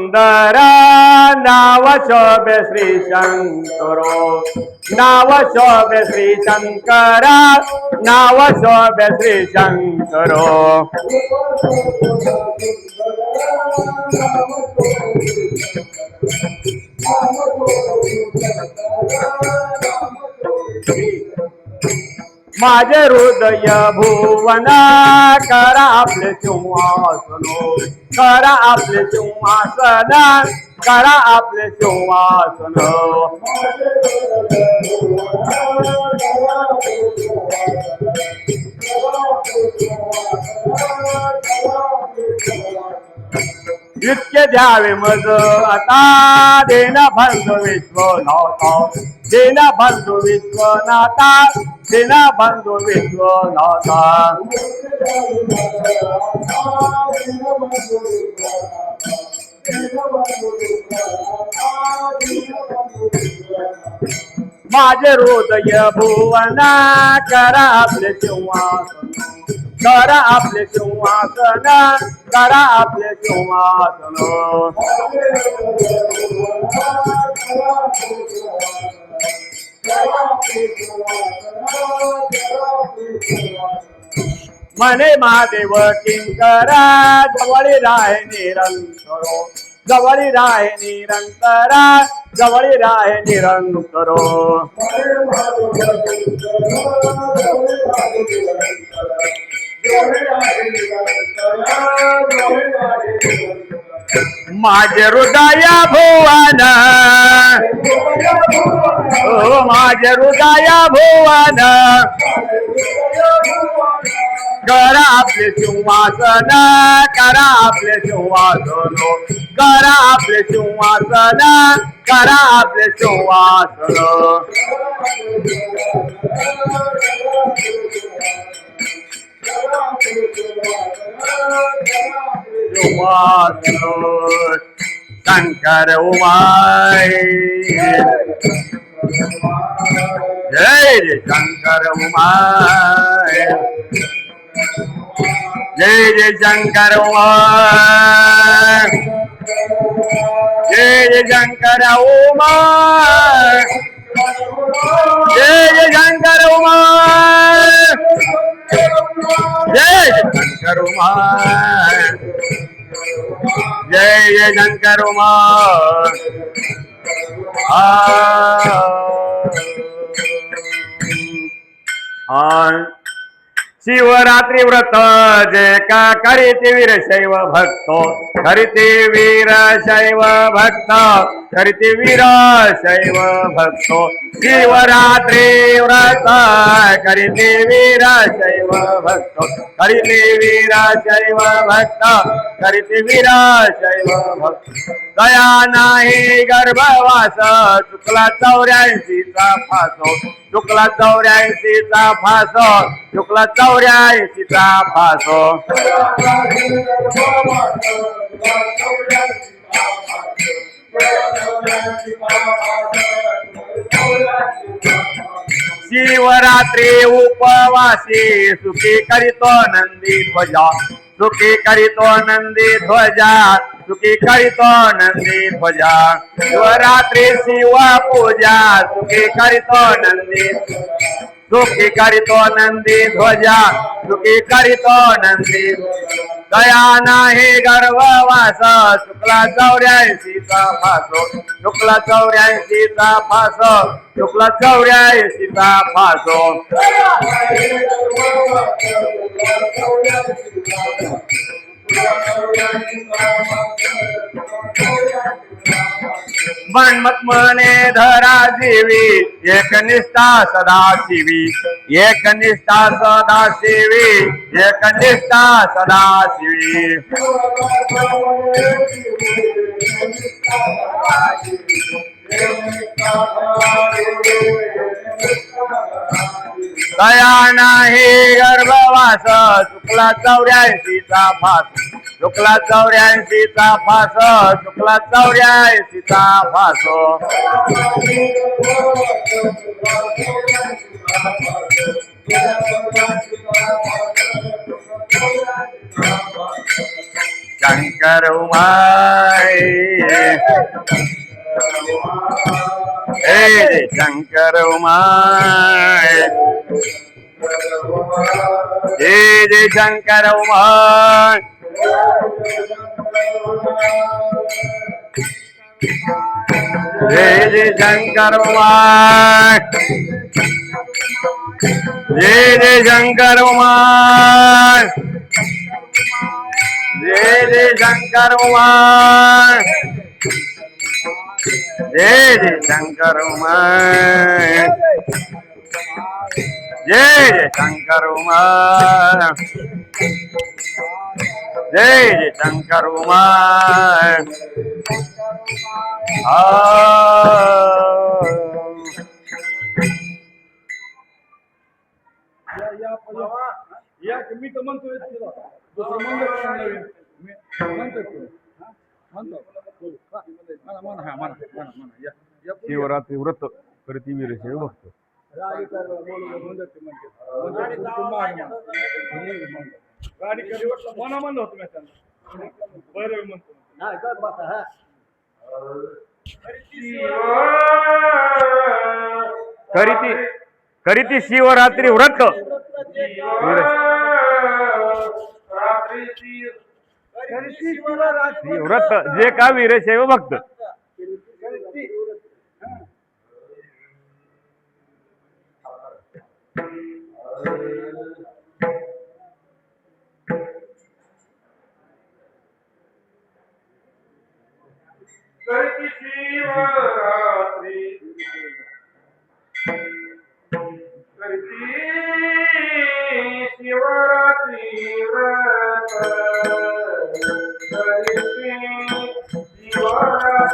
सुंदर नाव शोभे श्री शंकर, नाव शोभे श्री शंकर, नाव शोभे श्री शंकर. माझे हृदय भुवन करा आपले सिंहासन, करा आपले सिंहासन, करा आपले सिंहासन. इतके द्यावे मज आता देना बंधू विश्वनाथा, देना बंधू विश्वनाथा, देना बंधू विश्वनाथा. माझे हृदय भुवन करा आपले सिंहासन, करा आपले सिंहासन, करा आपले सिंहासन. मने महादेव किंकरा जवळी राहे निरंतर, जवळी राहे निरंतर, जवळी राहे निरंतर. माझे हृदय भुवन, ओ माझे हृदय भुवन करा आपले सिंहासन, करा आपले सिंहासन, करा आपले सिंहासन, करा आपले सिंहासन. शंकर उमाय जय जय शंकर उमाय, जय जय शंकर उमाय, जय जय शंकर उमाय, जय जय शंकर उमाय, जय शंकर उमाय, जय जय शंकर उमाय. शिवरात्री व्रत जे का करीते वीर शैव भक्त, करीते वीर शैव भक्त, करीते वीर शैव भक्त. शिवरात्री व्रत करीते वीर शैव भक्त, करीते वीर शैव भक्त, करीते वीर शैव भक्त. दया नाही गर्भवास चुकला 84चा फास, चुकला 84चा फास, चुकला 84चा फास. शिवरात्री उपवासी सुखी करीतो नंदी ध्वजा, सुखी करीतो नंदी ध्वजा, सुखी करीतो नंदी ध्वजा. शिवरात्री शिव पूजा सुखी करीतो नंदी, सुखी करीतो नंदी ध्वजा, सुखी करीतो नंदी. दया नाही गर्भवास चुकला 84चा फास, चुकला 84चा फास, चुकला 84चा फास. मनमत मने धरा जीवी, एकनिष्ठा सदा शिवी, एकनिष्ठा सदा शिवी, एकनिष्ठा सदा शिवी. दया नाही गर्भवास चुकला 84चा फास, चुकला 84चा फास, चुकला 84चा फास. शंकर उमाय जय जय शंकर उमाय जय जय शंकर उमाय जय जय शंकर उमाय जय जय शंकर उमाय जय जय शंकर उमाय जय जय शंकर उमाय जय जय शंकर उमाय जय जय शंकर उमाय मी तर म्हणतोय दुसरं शिवरात्री व्रत करती वीरशैव भक्त गाडी कधी वाटलं मना म्हणलं होतं मी त्यांना बरं म्हणतो करीती शिवरात्री व्रत व्रत जे का वीरशैव भक्त करती शिवरात्री करती शिवरात्री व्रत करती शिवरात्री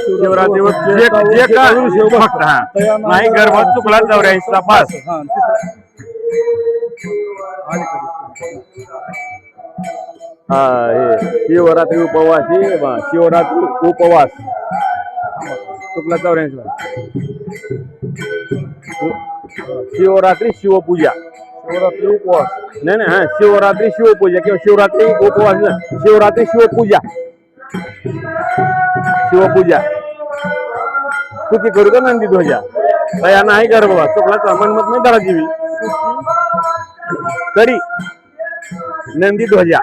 शिवरात्री जे का भक्त हा नाही गर्भात चुकला 84चा पास हा हे शिवरात्री उपवास शिवरात्री उपवास चुकला 84 शिवरात्री शिवपूजा शिवरात्री उपवास नाही नाही हा शिवरात्री शिवपूजा किंवा शिवरात्री उपवास शिवरात्री शिवपूजा शिवपूजा चुकी करू का नंदी ध्वजा तया नाही कर बाबा चुकला मनमत नाही धरा जीवी करी नंदी ध्वजा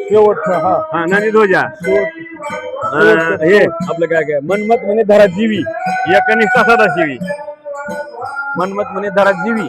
शेवटचा हा नंदी ध्वजा हे आपलं काय मनमत म्हणे धरा जीवी एकनिष्ठा सदा शिवी मनमत म्हणे धरा जीवी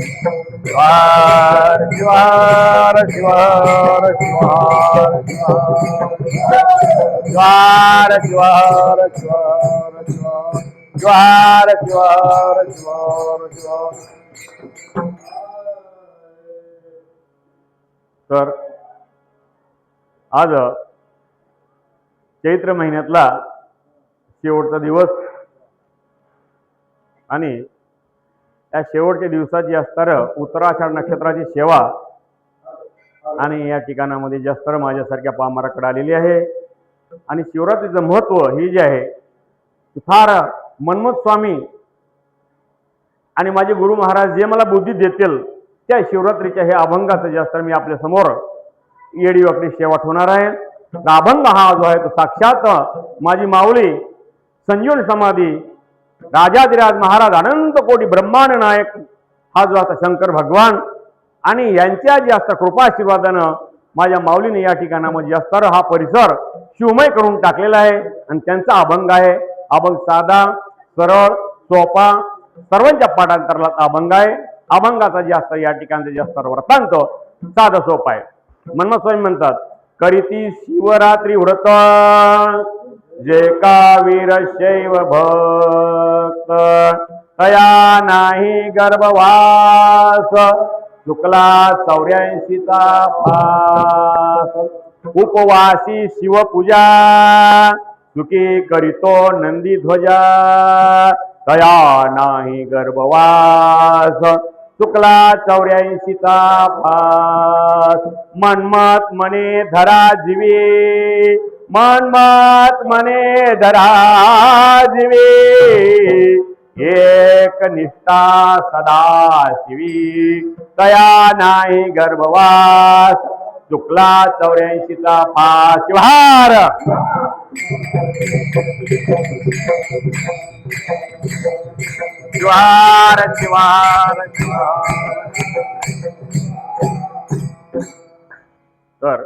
ज्वार ज्वार ज्वार ज्वार ज्वार ज्वार ज्वार ज्वार ज्वार ज्वार ज्वार. तर आज चैत्र महिन्यातला शेवटचा दिवस आणि या शेवटच्या दिवसाची असणारं उत्तराषाढ नक्षत्राची सेवा आणि या ठिकाणामध्ये जास्त माझ्यासारख्या पामराकडे आलेली आहे. आणि शिवरात्रीचं महत्त्व हे जे आहे ते फार मनमोहन स्वामी आणि माझे गुरु महाराज जे मला बुद्धी देतील त्या शिवरात्रीच्या हे अभंगाचं जास्त मी आपल्या समोर येडीवाकडी सेवा ठेवणार आहे. अभंग हा जो आहे तो साक्षात माझी माऊली संजीवन समाधी राजाधिराज महाराज अनंत कोटी ब्रह्मांड नायक हा जो आता शंकर भगवान आणि यांच्या जास्त कृपाशीर्वादानं माझ्या माऊलीने या ठिकाणामध्ये जास्त हा परिसर शिवमय करून टाकलेला आहे. आणि त्यांचा अभंग आहे. अभंग साधा सरळ सोपा सर्वांच्या पाठांतरला अभंग आहे. अभंगाचा जास्त या ठिकाणचा जास्त वृत्तांत साधा सोपा आहे. मनमोहन स्वामी म्हणतात करीती शिवरात्री व्रत जे का वीर शैव भक्त तया नाही गर्भवास चुकला 84चा फास उपवासी शिवपूजा चुकी करीतो नंदी ध्वजा तया नाही गर्भवास चुकला 84चा फास मनमत मने धरा जीवी मनमत मने धरा जीवी एक निष्ठा सदा शिवी तया नाही गर्भवास चुकला 84चा फास. शिवहार शिवहार शिवहार शिवहार. तर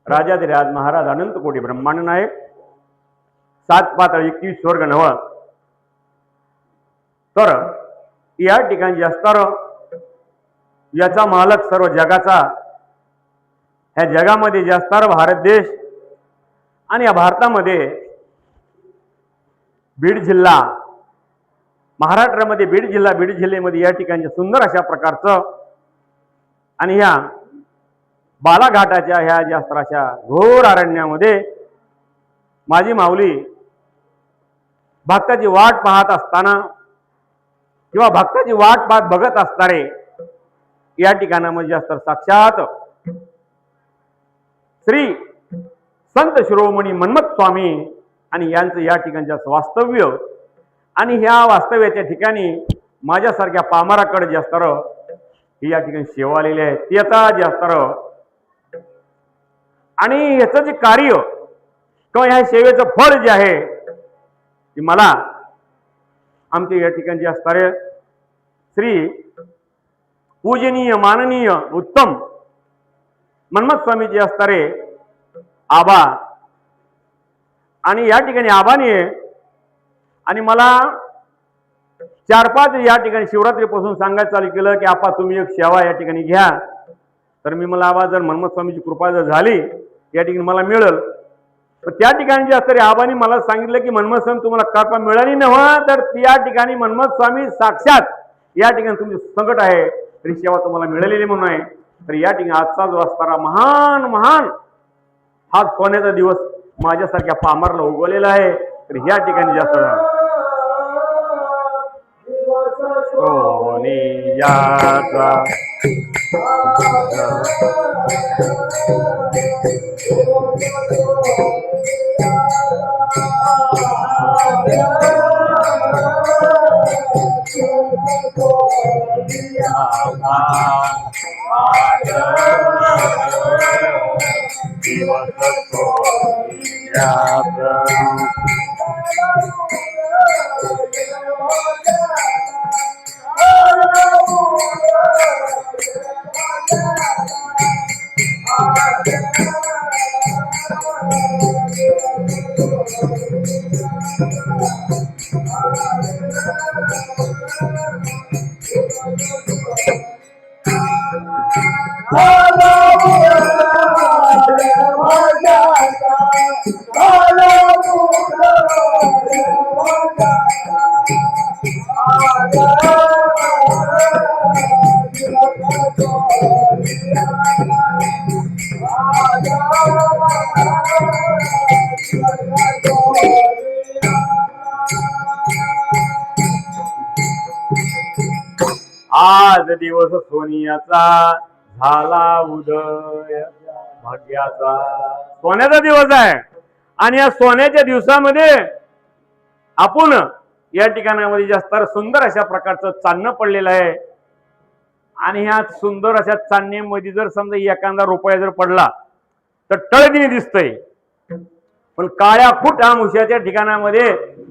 राजाधिराज महाराज अनंत कोटी ब्रह्मांड नायक 7 पातळ 21 स्वर्ग नव. तर या ठिकाणी असणार याचा मालक सर्व जगाचा ह्या जगामध्ये जे असणार भारत देश आणि या भारतामध्ये बीड जिल्हा महाराष्ट्रामध्ये बीड जिल्ह्यामध्ये या ठिकाणी सुंदर अशा प्रकारचं आणि ह्या बालाघाटाच्या ह्या जास्त अशा घोर अरण्यामध्ये माझी माऊली भक्ताची वाट पाहत असताना किंवा भक्ताची वाट पाहत बघत असणारे या ठिकाणामध्ये जास्त साक्षात श्री संत शिरोमणी मनमत स्वामी आणि यांचं या ठिकाणचं वास्तव्य आणि ह्या वास्तव्याच्या ठिकाणी माझ्यासारख्या पामराकडे जास्त ही या ठिकाणी सेवा आलेली आहे. त्याचा जास्त आणि याचं जे कार्य किंवा ह्या सेवेचं फळ जे आहे ते मला आमच्या या ठिकाणचे असणारे श्री पूजनीय माननीय उत्तम मनमत स्वामी जे असणारे आबा आणि या ठिकाणी आबाने आणि मला 4-5 या ठिकाणी शिवरात्रीपासून सांगायचं चालू केलं की आपा तुम्ही एक सेवा या ठिकाणी घ्या. तर मी मला आबा जर मनमत स्वामीची कृपा जर झाली या ठिकाणी मला मिळेल. तर त्या ठिकाणी जे असणारे आबाने मला सांगितलं की मनमत स्वामी तुम्हाला कृपा मिळाली नव्हती तर त्या ठिकाणी मनमत स्वामी साक्षात या ठिकाणी तुमची संकट आहे तरी सेवा तुम्हाला मिळालेली म्हणून आहे. तर या ठिकाणी आजचा जो असणारा महान हा सोन्याचा दिवस माझ्यासारख्या पामरला उगवलेला आहे. तर या ठिकाणी जास्त सोनियाचा दिवस सोनियाचा झाला उदय भाग्याचा. सोन्याचा दिवस आहे आणि या सोन्याच्या दिवसामध्ये आपण या ठिकाणामध्ये जास्त सुंदर अशा प्रकारचं चांदणं पडलेलं आहे. आणि ह्या सुंदर अशा चांदणीमध्ये जर समजा एखादा रुपया जर पडला तर टळकणी दिसतंय, पण काळ्या फुट आमुष्याच्या ठिकाणामध्ये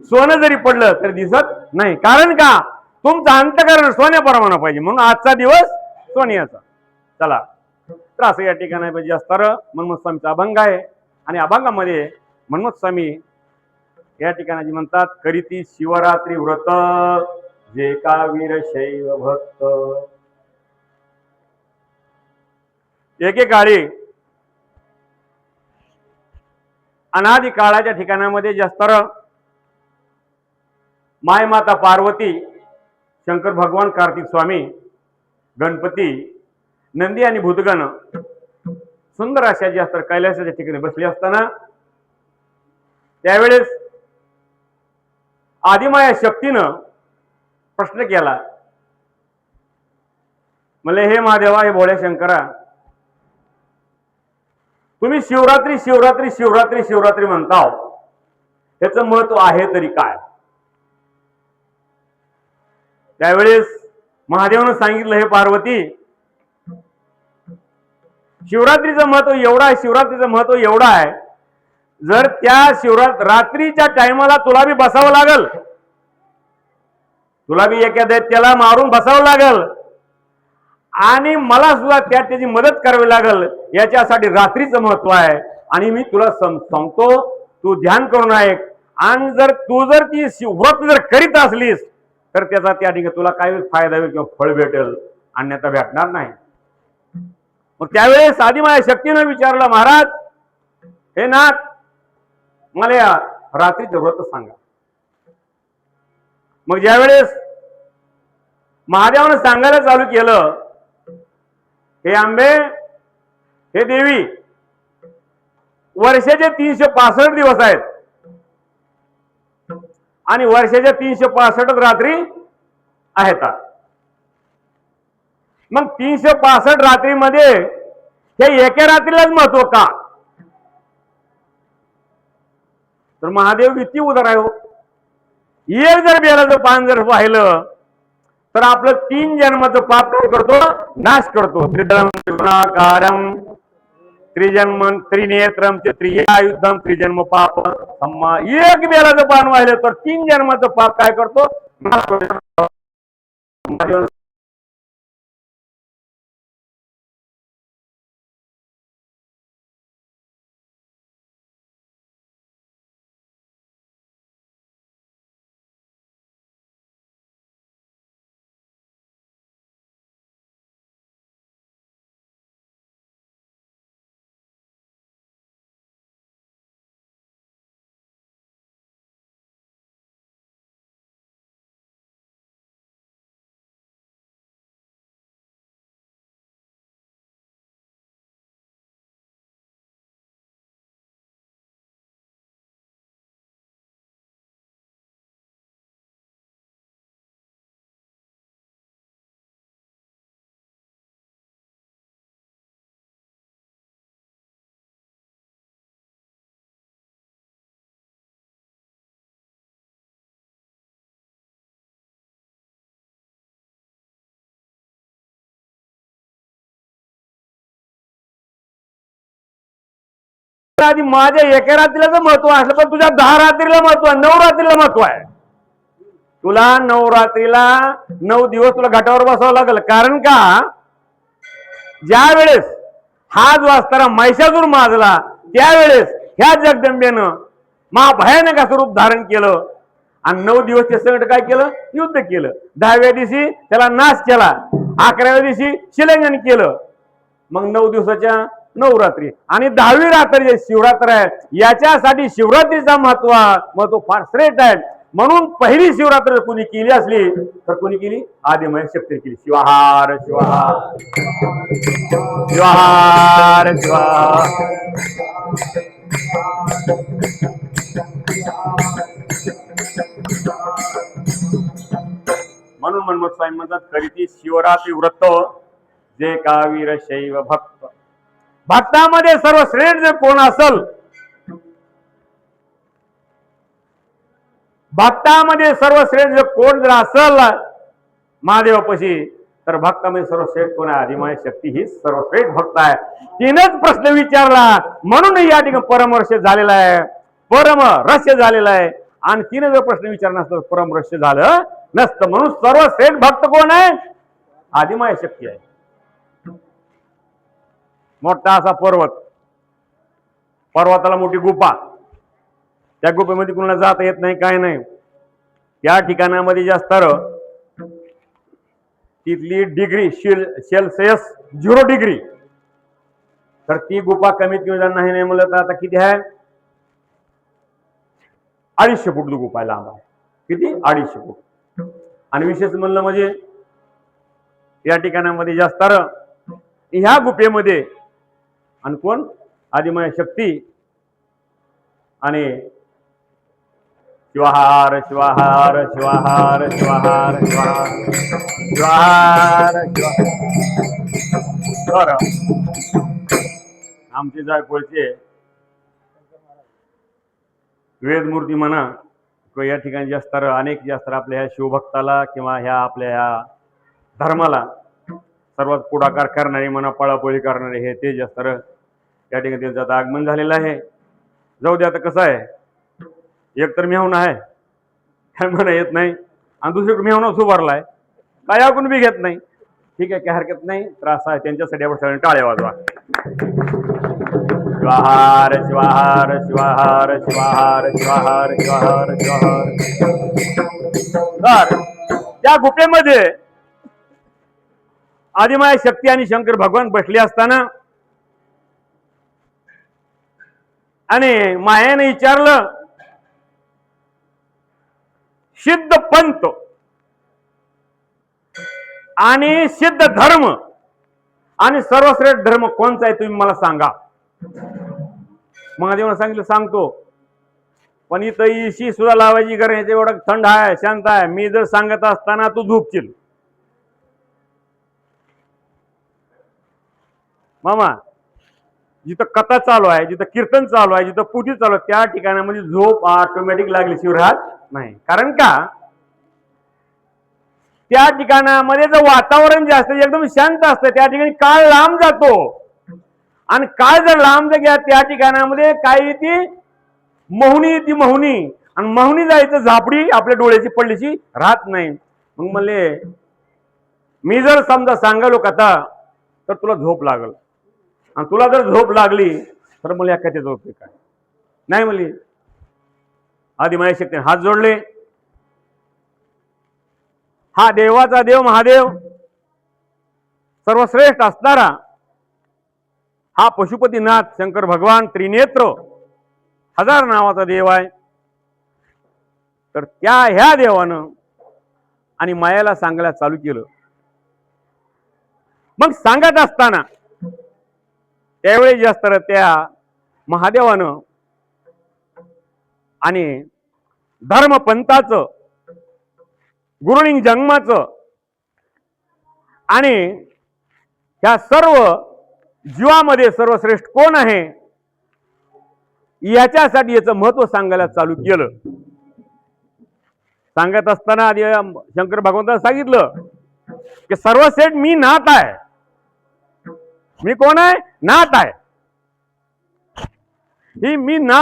सोनं जरी पडलं तर दिसत नाही. कारण का? तुमचं अंतःकरण सोन्याप्रमाणे पाहिजे, म्हणून आजचा दिवस सोन्याचा. चला तर असं या ठिकाणी जास्त मनमोहन स्वामीचा अभंग आहे. आणि अभंगामध्ये मनमोहन स्वामी या ठिकाणी म्हणतात, करीती शिवरात्री व्रत जे का वीरशैव भक्त. एकेकाळी अनादि काळाच्या ठिकाणामध्ये जास्त माय माता पार्वती, शंकर भगवान, कार्तिक स्वामी, गणपती, नंदी आणि भूतगण सुंदर अशा जास्त कैलासाच्या ठिकाणी बसले असताना त्यावेळेस आदिमाया शक्तीनं प्रश्न केला, म्हणले हे महादेवा, हे भोळ्या शंकरा, तुम्ही शिवरात्री शिवरात्री शिवरात्री शिवरात्री म्हणताव, त्याचं महत्व आहे तरी काय? त्यावेळेस महादेवानं सांगितलं, हे पार्वती, शिवरात्रीचं महत्व एवढं आहे, शिवरात्रीचं महत्व एवढं आहे, जर त्या रात्रीच्या टायमाला तुला बी बसावं लागल, तुला बी एका दैत्याला मारून बसावं लागल आणि मला सुद्धा त्याची मदत करावी लागल, याच्यासाठी रात्रीचं महत्व आहे. आणि मी तुला सांगतो, तू ध्यान करून ऐक. आणि जर तू जर ती व्रत जर करीत असलीस तर त्याचा त्या ठिकाणी तुला काही फायदा होईल किंवा फळ भेटेल, अन्यथा भेटणार नाही. मग त्यावेळेस आदिमाया शक्तीनं विचारलं, महाराज, हे नाथ, मला या रात्रीचं व्रत सांगा. मग ज्यावेळेस महादेवानं सांगायला चालू केलं, हे आंबे, हे देवी, वर्षाचे 365 दिवस आहेत आणि वर्षाच्या 365 रात्री आहेत. मग 365 रात्रीमध्ये हे एका रात्रीलाच महत्व का? तर महादेव किती उदार आहे हो. एक जर बेलाचं पान जर पाहिलं तर आपलं 3 जन्माचं पाप काय करतो? नाश करतो. त्रिजन्म त्रिनेत्रम त्रियायुद्धम त्रिजन्म पाप सम्मा. एक बेलाचं पान वाहिलं तर 3 जन्माचं पाप काय करतो? नाश करतो. आधी माझ्या एका रात्रीला महत्व असलं, पण तुझ्या 10 रात्रीला महत्व आहे, 9 रात्रीला महत्व आहे. तुला 9 रात्रीला 9 दिवस तुला घाटावर बसावं लागेल. कारण का? ज्या वेळेस हा जो असताना महिषासूर माजला त्यावेळेस ह्या जगदंबेनं महाभयानक असं रूप धारण केलं आणि 9 दिवस ते संकट काय केलं? युद्ध केलं. 10व्या दिवशी त्याला नाश केला, 11व्या दिवशी शिलांगण केलं. मग 9 दिवसाच्या 9 रात्री आणि 10वी रात्र जे शिवरात्र आहे, याच्यासाठी शिवरात्रीचा महत्व फार श्रेष्ठ आहे. म्हणून पहिली शिवरात्र कुणी केली असली तर कुणी केली? आदिमाया शक्ती केली. शिवाहार शिवाहार शिवाहार शिवाहार. म्हणून मनमोहन स्वामी म्हणतात करीती शिवरात्री व्रत जे कावीर शैव भक्त. भक्तामध्ये सर्वश्रेष्ठ जे कोण असल, भक्तामध्ये सर्वश्रेष्ठ जे कोण जर असल महादेवापाशी, तर भक्तामध्ये सर्वश्रेष्ठ कोण आहे? आदिमाय शक्ती ही सर्वश्रेष्ठ भक्त आहे. तिनंच प्रश्न विचारला म्हणून या ठिकाणी परमर्ष झालेला आहे, परमरस्य झालेला आहे. आणि तिनं जर प्रश्न विचारला नसतं परमरस्य झालं नसतं. म्हणून सर्वश्रेष्ठ भक्त कोण आहे? आदिमाय शक्ती आहे. मोठा असा पर्वत, पर्वताला मोठी गुफा, त्या गुफेमध्ये कुणाला जाता येत नाही, काय नाही. त्या ठिकाणामध्ये जे असतं तिथली डिग्री सेल्सिअस 0 डिग्री. तर ती गुफा कमीत कमी नाही म्हणलं तर आता किती आहे? 250 फूट गुफा लांब आहे. किती? 250 फूट. आणि विशेष म्हणलं म्हणजे या ठिकाणामध्ये जास्त ह्या गुफेमध्ये आणि कोण? आदिमाय शक्ती आणि शिवाहार शिवाहार शिवाहार शिवाहार शिवाहार शिवाहार. आमचे जायफळचे वेदमूर्ती म्हणा किंवा या ठिकाणी जास्त अनेक जास्त आपल्या ह्या शिवभक्ताला किंवा ह्या आपल्या ह्या धर्माला सर्वात पुढाकार करणारे म्हणा, पळापळी करणारे हे ते जास्त या ठिकाणी त्यांचं आता आगमन झालेलं आहे. जाऊ दे, आता कसं आहे, एक तर मेहून आहे काय म्हणा येत नाही आणि दुसरीकडे मेहूनच उभारलाय, काय ऐकून बी घेत नाही. ठीक आहे, काय हरकत नाही, त्रास आहे त्यांच्यासाठी आपण सगळ्यांनी टाळ्या वाजवा. शिवाहार शिवाहार शिवाहार शिवाहार शिवाहार शिवाहार शिवाहार. तर त्या गुफेमध्ये आदिमाय शक्ती आणि शंकर भगवान बसले असताना आणि मायाने विचारलं, सिद्ध पंथ आणि सिद्ध धर्म आणि सर्वश्रेष्ठ धर्म कोणता आहे तुम्ही मला सांगा. महादेवाने सांगितलं सांगतो, पण इथं इशी सुद्धा लावायची गरज, एवढं थंड आहे, शांत आहे. मी जर सांगत असताना तू झोपशील. मामा, जिथं कथा चालू आहे, जिथं कीर्तन चालू आहे, जिथं पूजा चालू आहे, त्या ठिकाणामध्ये झोप ऑटोमॅटिक लागल्याशिवाय राहत नाही. कारण का? त्या ठिकाणामध्ये जर वातावरण जे असतं एकदम शांत असतं, त्या ठिकाणी काळ लांब जातो. आणि काळ जर लांब गेला त्या ठिकाणामध्ये काय येते? मोहनी. ती मोहनी आणि मोहनी जायचं झापडी आपल्या डोळ्याची पडलीची राहत नाही. मग म्हणले मी जर समजा सांगालो कथा तर तुला झोप लागल, आणि तुला जर झोप लागली तर मला या कथेचं उपयोग काय नाही. म्हणली आदिमाय शक्तीने हात जोडले. हा देवाचा देव महादेव सर्वश्रेष्ठ असणारा हा पशुपतीनाथ शंकर भगवान त्रिनेत्र 1000 नावाचा देव आहे. तर त्या ह्या देवानं आणि मायाला सांगायला चालू केलं. मग सांगत असताना त्यावेळी जास्त त्या महादेवानं आणि धर्मपंथाचं, गुरुलिंग जन्माचं आणि ह्या सर्व जीवामध्ये सर्वश्रेष्ठ कोण आहे याच्यासाठी याचं महत्व सांगायला चालू केलं. सांगत असताना आधी शंकर भगवंतानं सांगितलं की सर्वश्रेष्ठ मी नाथ आहे. मी कोण आहे? नाथ आहे. ही मी नाथ